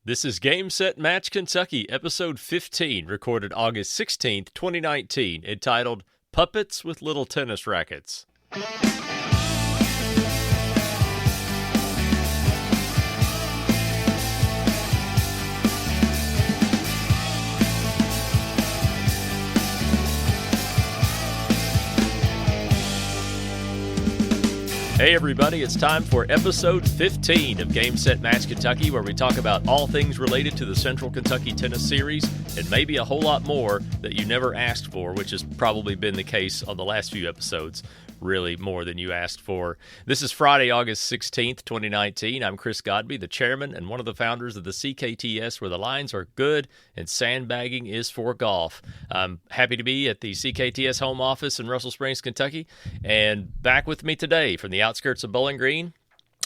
This is Game Set Match Kentucky, episode 15, recorded August 16th, 2019, entitled Puppets with Little Tennis Rackets. Hey everybody, it's time for episode 15 of Game Set Match Kentucky, where we talk about all things related to the Central Kentucky Tennis Series and maybe a whole lot more that you never asked for, which has probably been the case on the last few episodes, really more than you asked for. This is Friday, August 16th, 2019. I'm Chris Godby, the chairman and one of the founders of the CKTS, where the lines are good and sandbagging is for golf. I'm happy to be at the CKTS home office in Russell Springs, Kentucky, and back with me today from the outskirts of Bowling Green,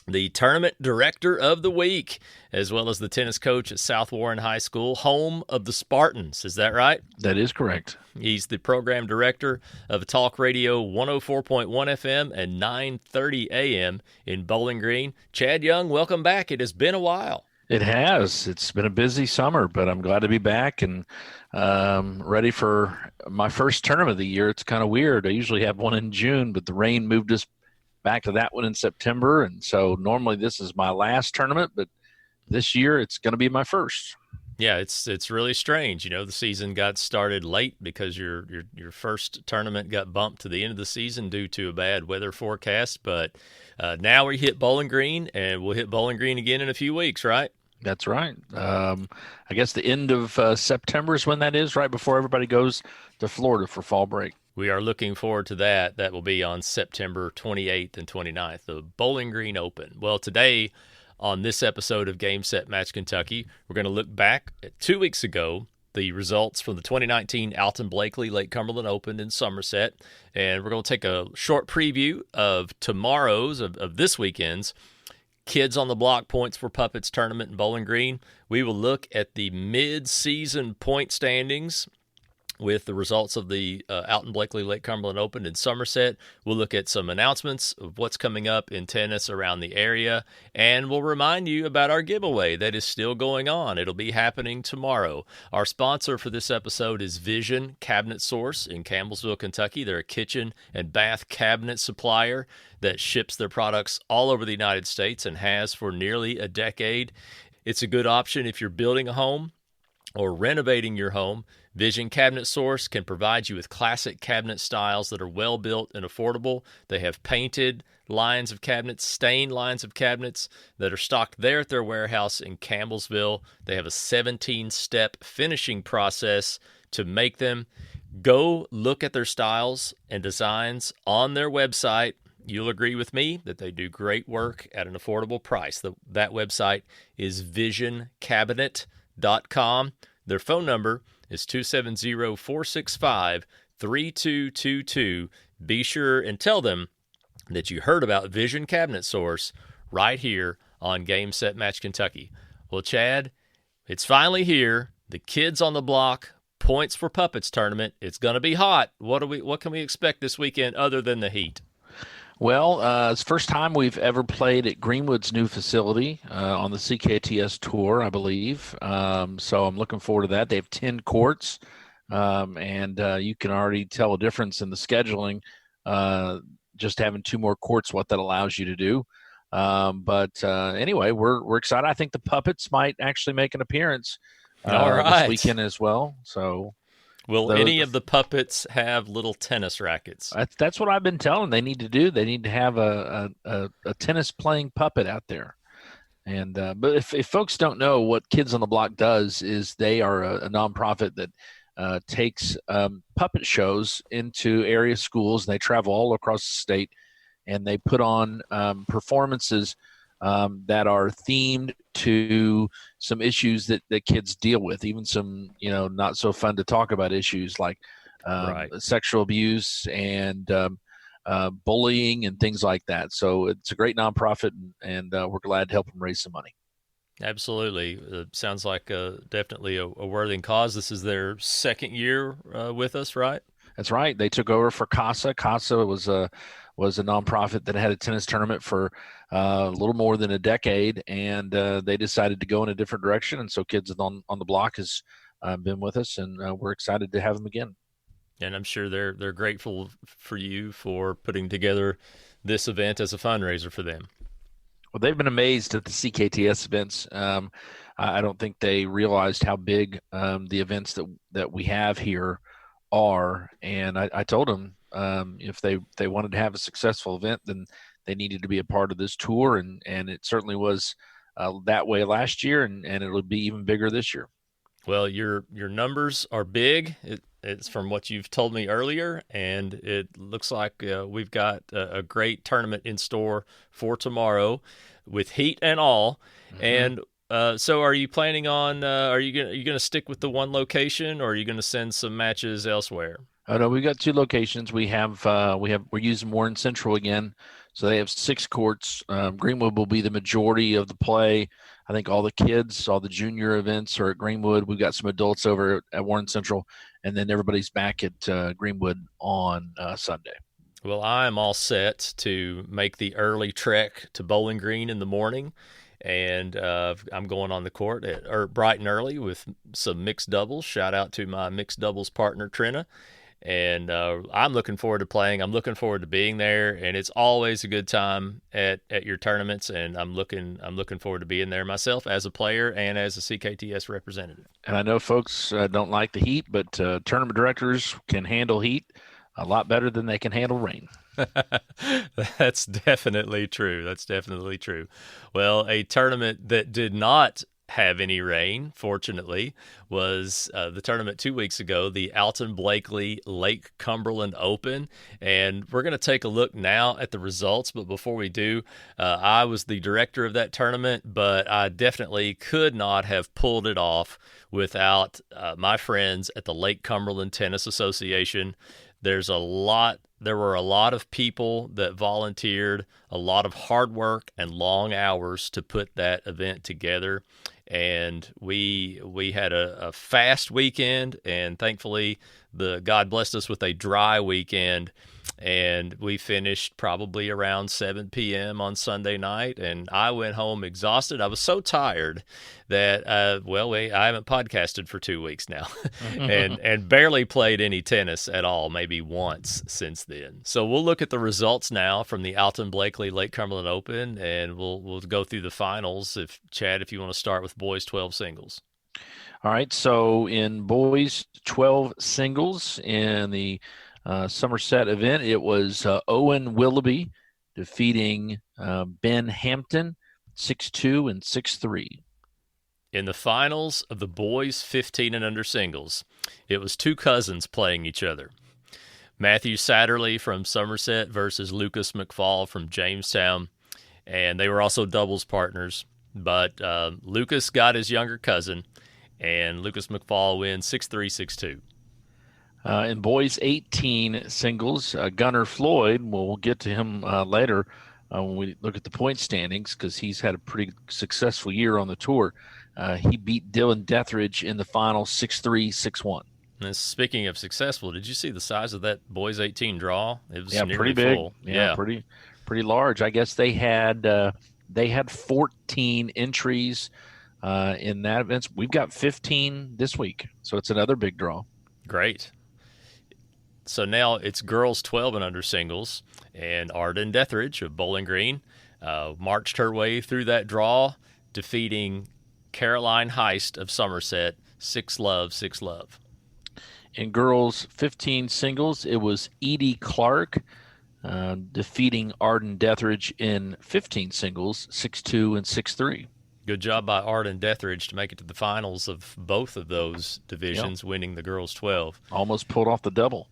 the tournament director of the week, as well as the tennis coach at South Warren High School, home of the Spartans. Is that right? That is correct. He's the program director of Talk Radio 104.1 FM and 9:30 AM in Bowling Green. Chad Young, welcome back. It has been a while. It has. It's been a busy summer, but I'm glad to be back and ready for my first tournament of the year. It's kind of weird. I usually have one in June, but the rain moved us back to that one in September, and so normally this is my last tournament, but this year it's going to be my first. Yeah, it's really strange. You know, the season got started late because your first tournament got bumped to the end of the season due to a bad weather forecast. But now we hit Bowling Green, and we'll hit Bowling Green again in a few weeks, right? That's right. I guess the end of September is when that is, right before everybody goes to Florida for fall break. We are looking forward to that. That will be on September 28th and 29th, the Bowling Green Open. Well, today on this episode of Game Set Match Kentucky, we're going to look back at 2 weeks ago, the results from the 2019 Alton Blakely Lake Cumberland Open in Somerset. And we're going to take a short preview of tomorrow's, of this weekend's, Kids on the Block Points for Puppets tournament in Bowling Green. We will look at the mid-season point standings with the results of the Alton Blakely Lake Cumberland Open in Somerset. We'll look at some announcements of what's coming up in tennis around the area, and we'll remind you about our giveaway that is still going on. It'll be happening tomorrow. Our sponsor for this episode is Vision Cabinet Source in Campbellsville, Kentucky. They're a kitchen and bath cabinet supplier that ships their products all over the United States and has for nearly a decade. It's a good option if you're building a home or renovating your home. Vision Cabinet Source can provide you with classic cabinet styles that are well built and affordable. They have painted lines of cabinets, stained lines of cabinets that are stocked there at their warehouse in Campbellsville. They have a 17-step finishing process to make them. Go look at their styles and designs on their website. You'll agree with me that they do great work at an affordable price. That website is visioncabinet.com. Their phone number is 270-465-3222. Be sure and tell them that you heard about Vision Cabinet Source right here on Game Set Match Kentucky. Well, Chad, it's finally here. The Kids on the Block Points for Puppets tournament. It's going to be hot. What can we expect this weekend other than the heat? Well, it's the first time we've ever played at Greenwood's new facility on the CKTS tour, I believe. So I'm looking forward to that. They have 10 courts, and you can already tell a difference in the scheduling, just having 2 more courts, what that allows you to do. But anyway, we're excited. I think the Puppets might actually make an appearance this weekend as well. So. Will any of the Puppets have little tennis rackets? That's what I've been telling them they need to do. They need to have a tennis playing puppet out there. And but if folks don't know, what Kids on the Block does is they are a nonprofit that takes puppet shows into area schools. And they travel all across the state, and they put on performances that are themed to some issues that kids deal with, even some, not so fun to talk about issues like sexual abuse and bullying and things like that. So it's a great nonprofit, and we're glad to help them raise some money. Absolutely. Sounds like definitely a worthy cause. This is their second year with us, right? That's right. They took over for CASA. CASA was a nonprofit that had a tennis tournament for a little more than a decade, and they decided to go in a different direction. And so Kids on the Block has been with us, and we're excited to have them again. And I'm sure they're grateful for you for putting together this event as a fundraiser for them. Well, they've been amazed at the CKTS events. I don't think they realized how big the events that we have here are. And I told them if they wanted to have a successful event, then they needed to be a part of this tour. And it certainly was that way last year, and it'll be even bigger this year. Well, your numbers are big. It's from what you've told me earlier, and it looks like we've got a great tournament in store for tomorrow, with heat and all. Mm-hmm. And so, are you planning on? Are you gonna stick with the one location, or are you gonna send some matches elsewhere? Oh no, we've got 2 locations. We're using Warren Central again, so they have 6 courts. Greenwood will be the majority of the play. I think all the kids, all the junior events are at Greenwood. We've got some adults over at Warren Central, and then everybody's back at Greenwood on Sunday. Well, I'm all set to make the early trek to Bowling Green in the morning, and I'm going on the court bright and early with some mixed doubles. Shout out to my mixed doubles partner, Trina. And I'm looking forward to playing. I'm looking forward to being there, and it's always a good time at your tournaments. And I'm looking forward to being there myself as a player and as a CKTS representative. And I know folks don't like the heat, but tournament directors can handle heat a lot better than they can handle rain. That's definitely true. That's definitely true. Well, a tournament that did not have any rain, fortunately, was the tournament 2 weeks ago, the Alton Blakely Lake Cumberland Open. And we're going to take a look now at the results. But before we do, I was the director of that tournament, but I definitely could not have pulled it off without my friends at the Lake Cumberland Tennis Association. There were a lot of people that volunteered, a lot of hard work and long hours to put that event together. And we had a fast weekend, and thankfully God blessed us with a dry weekend, and we finished probably around 7 p.m. on Sunday night, and I went home exhausted. I was so tired that I haven't podcasted for 2 weeks now, and barely played any tennis at all, maybe once since then. So we'll look at the results now from the Alton Blakely Lake Cumberland Open, and we'll go through the finals. Chad, if you want to start with boys 12 singles. All right, so in boys 12 singles in the Somerset event, it was Owen Willoughby defeating Ben Hampton 6-2 and 6-3. In the finals of the boys 15 and under singles, it was 2 cousins playing each other. Matthew Satterley from Somerset versus Lucas McFall from Jamestown, and they were also doubles partners. But Lucas got his younger cousin, and Lucas McFall wins 6-3, 6-2. In boys 18 singles, Gunnar Floyd, we'll get to him later when we look at the point standings, because he's had a pretty successful year on the tour. He beat Dylan Deathridge in the final 6-3, 6-1. And speaking of successful, did you see the size of that boys 18 draw? It was nearly pretty big. Full. Yeah, pretty large. I guess they had 14 entries in that event. We've got 15 this week, so it's another big draw. Great. So now it's girls 12 and under singles, and Arden Deathridge of Bowling Green marched her way through that draw, defeating Caroline Heist of Somerset 6-love, 6-love. In girls 15 singles, it was Edie Clark defeating Arden Deathridge in 15 singles 6-2 and 6-3. Good job by Arden Deathridge to make it to the finals of both of those divisions, winning the girls 12. Almost pulled off the double.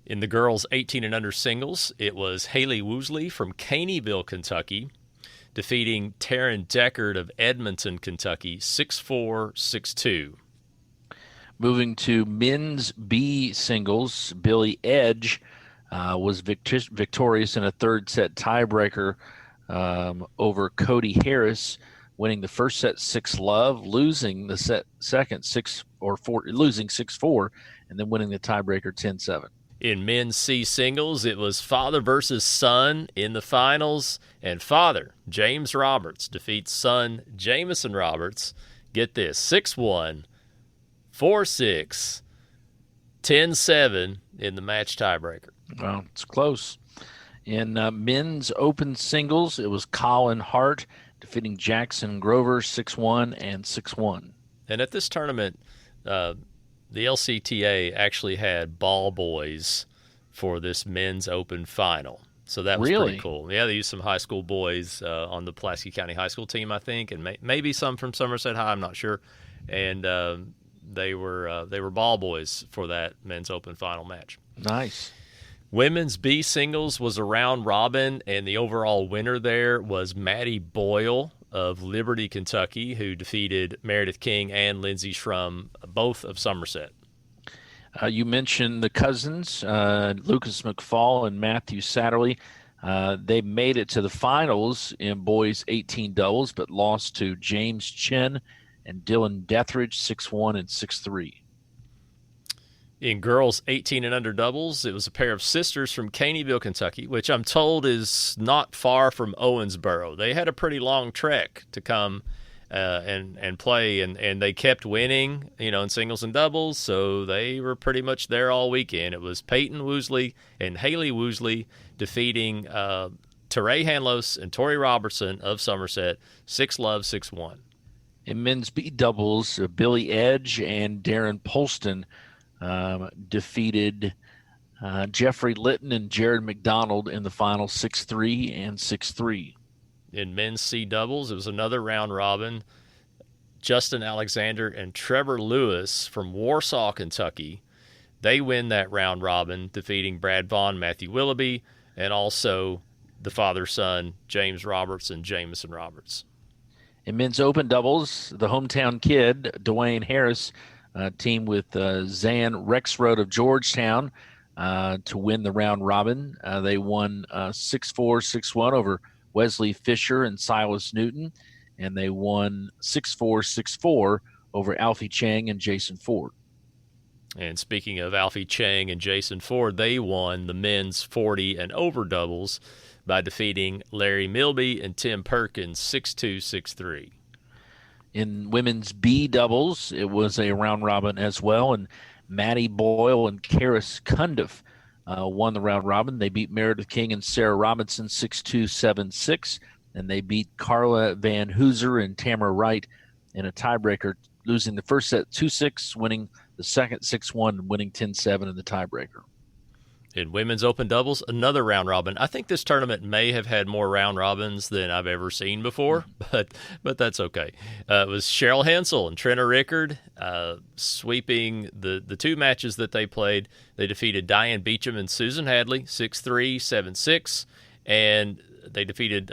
In the girls 18 and under singles, it was Haley Woosley from Caneyville, Kentucky, defeating Taryn Deckard of Edmonton, Kentucky, 6-4, 6-2. Moving to men's B singles, Billy Edge was victorious in a third set tiebreaker over Cody Harris, winning the first set 6-love, losing the second 6-4, and then winning the tiebreaker 10-7. In men's C singles, it was father versus son in the finals, and father, James Roberts, defeats son, Jamison Roberts. Get this, 6-1, 4-6, 10-7 in the match tiebreaker. Well, it's close. In men's open singles, it was Colin Hart defeating Jackson Grover 6-1 and 6-1. And at this tournament, the LCTA actually had ball boys for this men's open final. So that was pretty cool. Yeah, they used some high school boys on the Pulaski County High School team, I think, and maybe some from Somerset High, I'm not sure. And they were ball boys for that men's open final match. Nice. Women's B singles was a round robin, and the overall winner there was Maddie Boyle of Liberty, Kentucky, who defeated Meredith King and Lindsay Schrum, both of Somerset. You mentioned the cousins, Lucas McFall and Matthew Satterley. They made it to the finals in boys 18 doubles, but lost to James Chin and Dylan Deathridge 6-1 and 6-3. In girls 18 and under doubles, it was a pair of sisters from Caneyville, Kentucky, which I'm told is not far from Owensboro. They had a pretty long trek to come and play, and they kept winning, in singles and doubles, so they were pretty much there all weekend. It was Peyton Woosley and Haley Woosley defeating Teray Hanlos and Tori Robertson of Somerset, 6-love, 6-1. In men's B doubles, Billy Edge and Darren Polston defeated Jeffrey Litton and Jared McDonald in the final 6-3 and 6-3. In men's C doubles, it was another round robin. Justin Alexander and Trevor Lewis from Warsaw, Kentucky, they win that round robin, defeating Brad Vaughn, Matthew Willoughby, and also the father-son, James Roberts and Jamison Roberts. In men's open doubles, the hometown kid, Dwayne Harris, teamed with Zan Rexroad of Georgetown to win the round robin. They won 6-4, 6-1 over Wesley Fisher and Silas Newton, and they won 6-4, 6-4 over Alfie Chang and Jason Ford. And speaking of Alfie Chang and Jason Ford, they won the men's 40 and over doubles by defeating Larry Milby and Tim Perkins 6-2, 6-3. In women's B doubles, it was a round robin as well, and Maddie Boyle and Karis Cundiff won the round robin. They beat Meredith King and Sarah Robinson 6-2, 7-6, and they beat Carla Van Hooser and Tamara Wright in a tiebreaker, losing the first set 2-6, winning the second 6-1, and winning 10-7 in the tiebreaker. In women's open doubles, another round robin. I think this tournament may have had more round robins than I've ever seen before, but that's okay. It was Cheryl Hensel and Trina Rickard sweeping the two matches that they played. They defeated Diane Beecham and Susan Hadley 6-3, 7-6, and they defeated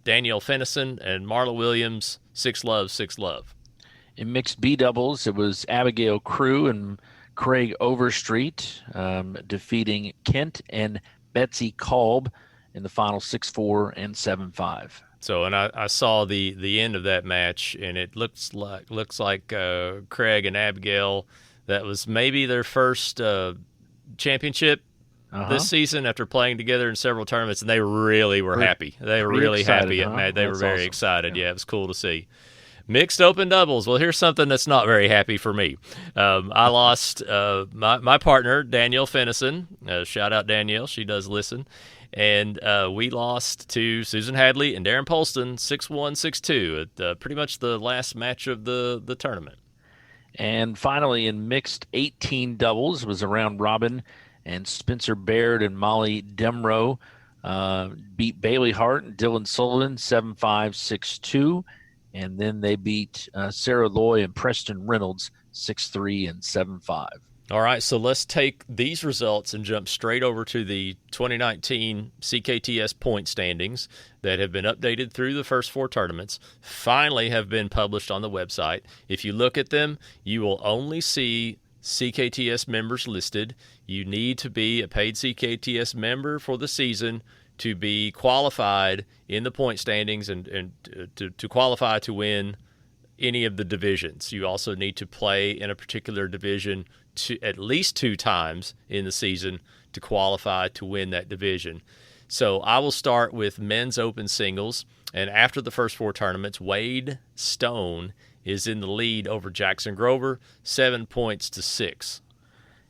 Danielle Fennison and Marla Williams 6-love, 6-love. In mixed B doubles, it was Abigail Crew and Craig Overstreet defeating Kent and Betsy Kolb in the final 6-4 and 7-5. So, and I saw the end of that match, and it looks like Craig and Abigail, that was maybe their first championship this season after playing together in several tournaments, and they really were happy. They were really happy. They were very excited. Yeah, it was cool to see. Mixed open doubles. Well, here's something that's not very happy for me. I lost my partner, Danielle Fennison. Shout out Danielle. She does listen. And we lost to Susan Hadley and Darren Polston 6-1, 6-2 at pretty much the last match of the tournament. And finally, in mixed 18 doubles, was a round robin, and Spencer Baird and Molly Demrow beat Bailey Hart and Dylan Sullivan 7-5, 6-2. And then they beat Sarah Loy and Preston Reynolds 6-3 and 7-5. All right, so let's take these results and jump straight over to the 2019 CKTS point standings that have been updated through the first four tournaments, finally have been published on the website. If you look at them, you will only see CKTS members listed. You need to be a paid CKTS member for the season to be qualified in the point standings and to qualify to win any of the divisions. You also need to play in a particular division at least 2 times in the season to qualify to win that division. So I will start with men's open singles, and after the first 4 tournaments, Wade Stone is in the lead over Jackson Grover, 7 points to 6.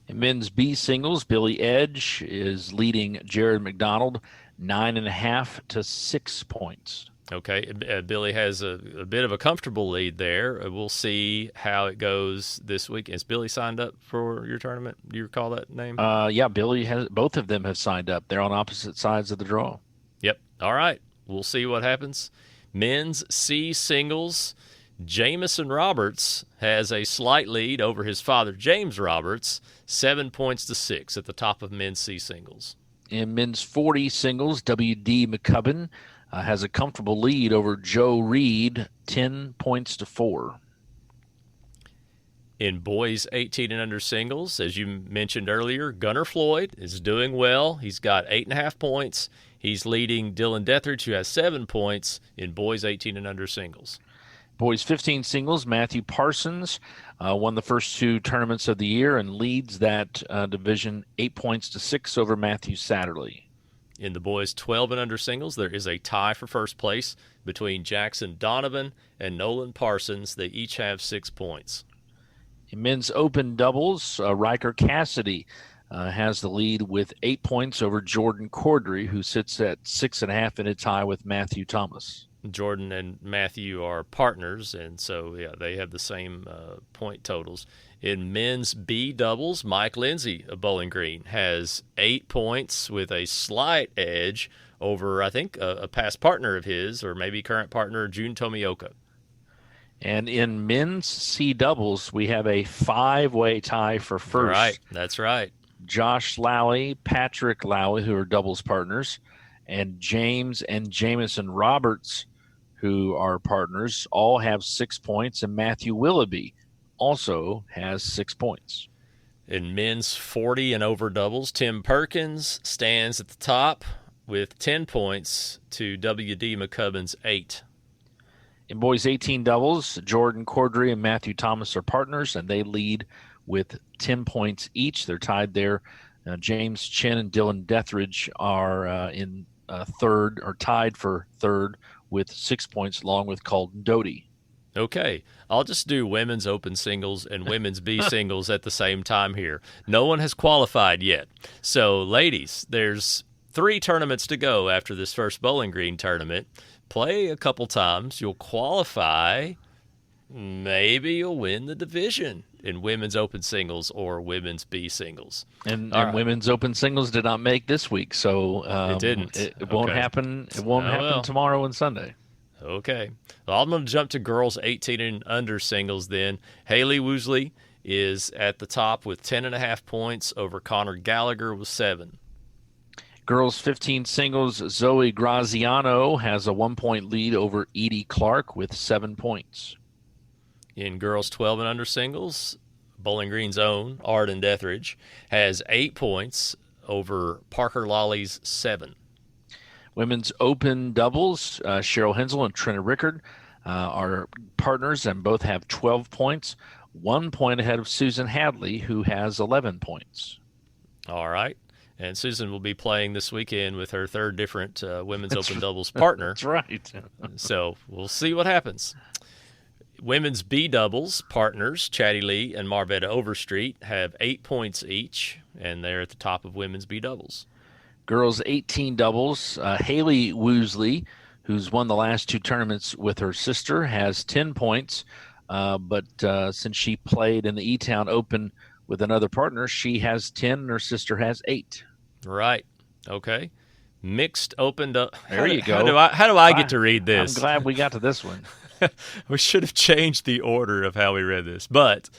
In men's B singles, Billy Edge is leading Jared McDonald 9.5 to 6 points. Okay, Billy has a bit of a comfortable lead there. We'll see how it goes this week. Is Billy signed up for your tournament? Do you recall that name? Yeah, Billy has. Both of them have signed up. They're on opposite sides of the draw. Yep. All right. We'll see what happens. Men's C singles, Jamison Roberts has a slight lead over his father, James Roberts, 7 points to 6 at the top of men's C singles. In men's 40 singles, W.D. McCubbin has a comfortable lead over Joe Reed, 10 points to 4. In boys 18 and under singles, as you mentioned earlier, Gunnar Floyd is doing well. He's got 8.5 points. He's leading Dylan Dethridge, who has 7 points in boys 18 and under singles. Boys 15 singles, Matthew Parsons won the first 2 tournaments of the year and leads that division 8 points to 6 over Matthew Satterley. In the boys 12 and under singles, there is a tie for first place between Jackson Donovan and Nolan Parsons. They each have 6 points. In men's open doubles, Riker Cassidy has the lead with 8 points over Jordan Cordry, who sits at 6.5 in a tie with Matthew Thomas. Jordan and Matthew are partners, and so they have the same point totals. In men's B doubles, Mike Lindsay of Bowling Green has 8 points with a slight edge over, I think, a past partner of his, or maybe current partner, Jun Tomioka. And in men's C doubles, we have a 5-way tie for first. Right, that's right. Josh Lowey, Patrick Lowey, who are doubles partners, and James and Jamison Roberts, who are partners, all have 6 points, and Matthew Willoughby also has 6 points. In men's 40 and over doubles, Tim Perkins stands at the top with 10 points to W.D. McCubbin's 8. In boys 18 doubles, Jordan Cordry and Matthew Thomas are partners, and they lead with 10 points each. They're tied there. James Chin and Dylan Dethridge are in third, or tied for third with 6 points, along with Colton Doty. Okay, I'll just do women's open singles and women's B singles at the same time here. No one has qualified yet. So, ladies, there's 3 tournaments to go after this first Bowling Green tournament. Play a couple times. You'll qualify. Maybe you'll win the division in women's open singles or women's B singles. And women's open singles did not make this week, so it didn't. It won't happen. It won't happen tomorrow and Sunday. Okay. Well, I'm going to jump to girls 18 and under singles then. Haley Woosley is at the top with 10.5 points over Connor Gallagher with 7. Girls 15 singles, Zoe Graziano has a 1-point lead over Edie Clark with 7 points. In girls 12 and under singles, Bowling Green's own Arden Dethridge has 8 points over Parker Lawley's 7. Women's open doubles, Cheryl Hensel and Trina Rickard are partners and both have 12 points, 1 point ahead of Susan Hadley, who has 11 points. All right. And Susan will be playing this weekend with her third different women's open doubles partner. That's right. So we'll see what happens. Women's B doubles partners, Chatty Lee and Marvetta Overstreet, have 8 points each, and they're at the top of women's B doubles. Girls 18 doubles, Haley Woosley, who's won the last 2 tournaments with her sister, has 10 points. But since she played in the E-Town Open with another partner, she has 10 and her sister has 8. Right. Okay. Mixed open doubles. There you go. How do I get to read this? I'm glad we got to this one. We should have changed the order of how we read this. But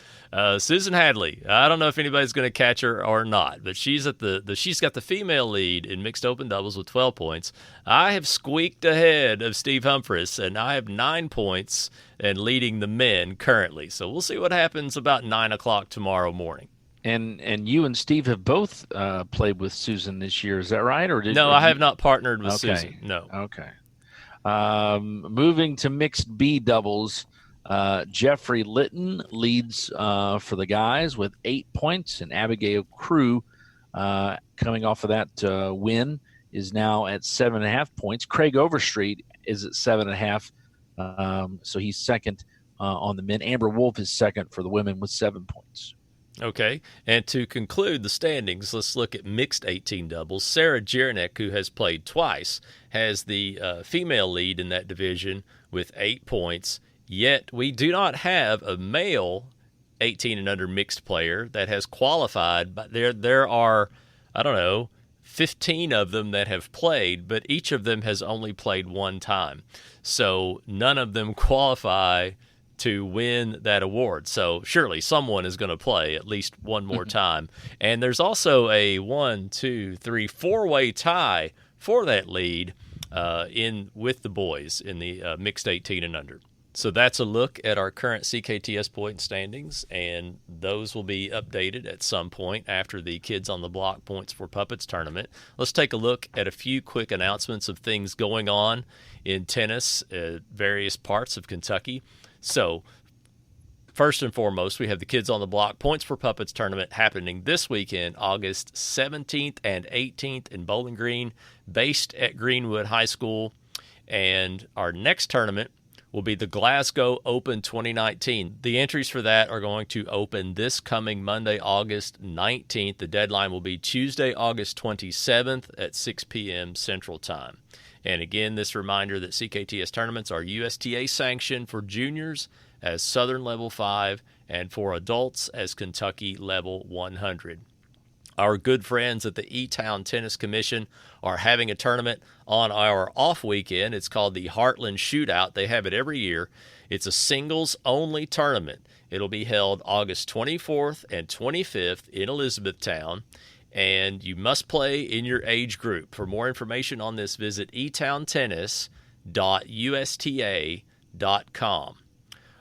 Susan Hadley, I don't know if anybody's going to catch her or not, but she's at she's got the female lead in mixed open doubles with 12 points. I have squeaked ahead of Steve Humphries, and I have 9 points and leading the men currently. So we'll see what happens about 9 o'clock tomorrow morning. And you and Steve have both played with Susan this year. Is that right? No, I have not partnered with Susan. No. Okay. Moving to mixed B doubles, Jeffrey Litton leads for the guys with 8 points, and Abigail Crew, coming off of that win, is now at 7.5 points. Craig Overstreet is at 7.5, so he's second on the men. Amber Wolf is second for the women with 7 points. Okay, and to conclude the standings, let's look at mixed 18 doubles. Sarah Jeranek, who has played twice, has the female lead in that division with 8 points, yet we do not have a male 18 and under mixed player that has qualified. But there are, 15 of them that have played, but each of them has only played one time. So none of them qualify to win that award. So surely someone is going to play at least one more time. And there's also a 4-way tie for that lead with the boys in the mixed 18 and under. So that's a look at our current CKTS point standings, and those will be updated at some point after the Kids on the Block Points for Puppets tournament. Let's take a look at a few quick announcements of things going on in tennis at various parts of Kentucky. So, first and foremost, we have the Kids on the Block Points for Puppets tournament happening this weekend, August 17th and 18th in Bowling Green, based at Greenwood High School. And our next tournament will be the Glasgow Open 2019. The entries for that are going to open this coming Monday, August 19th. The deadline will be Tuesday, August 27th at 6 p.m. Central Time. And again, this reminder that CKTS tournaments are USTA sanctioned for juniors as Southern Level 5 and for adults as Kentucky Level 100. Our good friends at the E-Town Tennis Commission are having a tournament on our off weekend. It's called the Heartland Shootout. They have it every year. It's a singles-only tournament. It'll be held August 24th and 25th in Elizabethtown, and you must play in your age group. For more information on this, visit etowntennis.usta.com.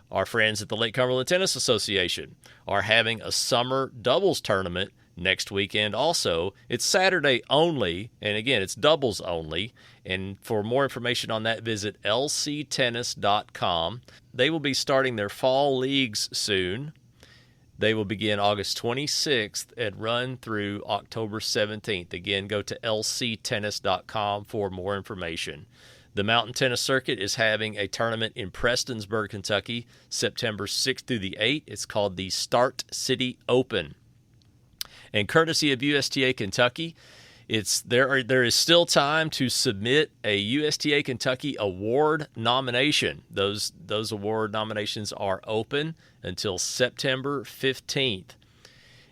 Our friends at the Lake Cumberland Tennis Association are having a summer doubles tournament next weekend also. It's Saturday only, and again, it's doubles only. And for more information on that, visit lctennis.com. They will be starting their fall leagues soon. They will begin August 26th and run through October 17th. Again, go to lctennis.com for more information. The Mountain Tennis Circuit is having a tournament in Prestonsburg, Kentucky, September 6th through the 8th. It's called the Start City Open. And courtesy of USTA Kentucky, there is still time to submit a USTA Kentucky award nomination. Those award nominations are open until September 15th.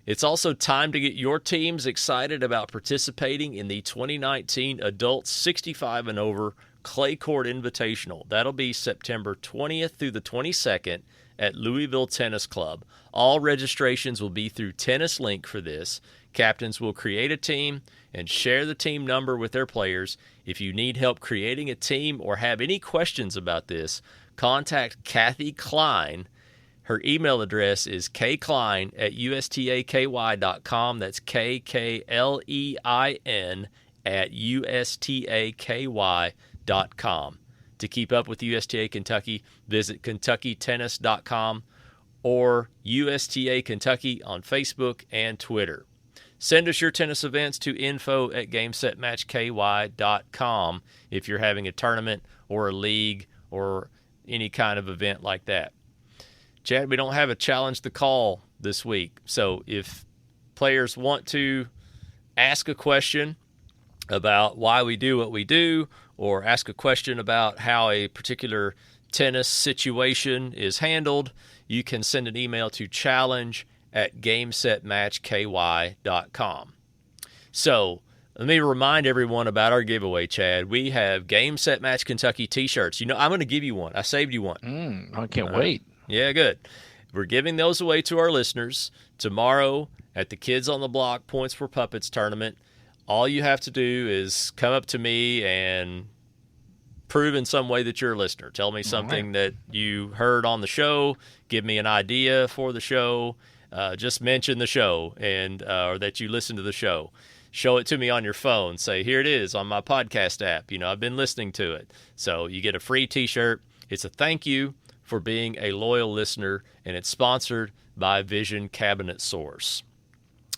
It's also time to get your teams excited about participating in the 2019 Adults 65 and Over Clay Court Invitational. That'll be September 20th through the 22nd at Louisville Tennis Club. All registrations will be through Tennis Link for this. Captains will create a team and share the team number with their players. If you need help creating a team or have any questions about this, contact Kathy Klein. Her email address is kklein@ustaky.com. That's KKLEIN@ustaky.com. To keep up with USTA Kentucky, visit KentuckyTennis.com or USTA Kentucky on Facebook and Twitter. Send us your tennis events to info@GameSetMatchKY.com if you're having a tournament or a league or any kind of event like that. Chad, we don't have a challenge the call this week. So if players want to ask a question about why we do what we do, or ask a question about how a particular tennis situation is handled, you can send an email to challenge@GameSetMatchKY.com. So let me remind everyone about our giveaway, Chad. We have Game Set Match Kentucky t-shirts. You know, I'm going to give you one. I saved you one. I can't wait. Yeah, good. We're giving those away to our listeners tomorrow at the Kids on the Block Points for Puppets tournament. All you have to do is come up to me and prove in some way that you're a listener. Tell me something that you heard on the show. Give me an idea for the show. Just mention the show and or that you listen to the show. Show it to me on your phone. Say, here it is on my podcast app. You know, I've been listening to it. So you get a free T-shirt. It's a thank you for being a loyal listener, and it's sponsored by Vision Cabinet Source.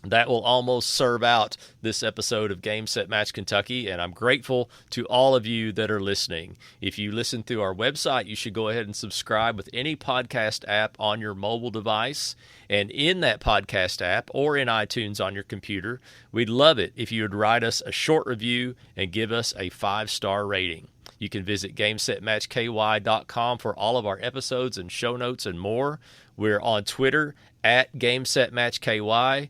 That will almost serve out this episode of Game Set Match Kentucky, and I'm grateful to all of you that are listening. If you listen through our website, you should go ahead and subscribe with any podcast app on your mobile device. And in that podcast app or in iTunes on your computer, we'd love it if you would write us a short review and give us a 5-star rating. You can visit GameSetMatchKY.com for all of our episodes and show notes and more. We're on Twitter at GameSetMatchKY.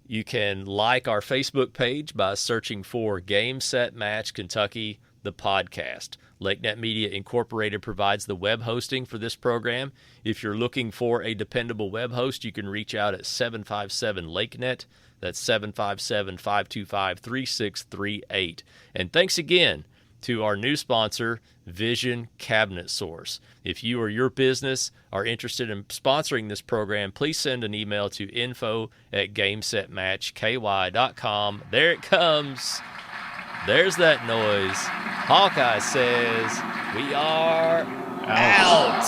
You can like our Facebook page by searching for Game Set Match Kentucky, the podcast. LakeNet Media Incorporated provides the web hosting for this program. If you're looking for a dependable web host, you can reach out at 757 LakeNet. That's 757-525-3638. And thanks again to our new sponsor, Vision Cabinet Source. If you or your business are interested in sponsoring this program, please send an email to info@gamesetmatchky.com. There it comes. There's that noise. Hawkeye says we are out.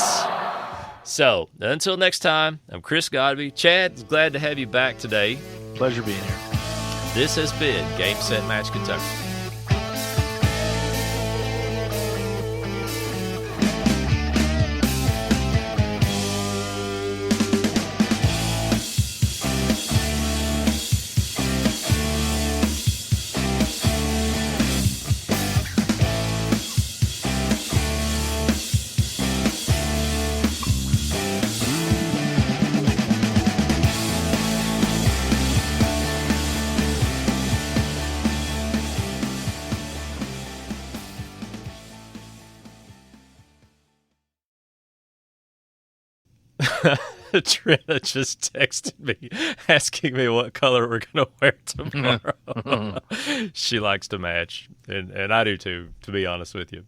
So, until next time, I'm Chris Godby. Chad, glad to have you back today. Pleasure being here. This has been Game Set Match Kentucky. Trina just texted me asking me what color we're going to wear tomorrow. She likes to match, and I do too, to be honest with you.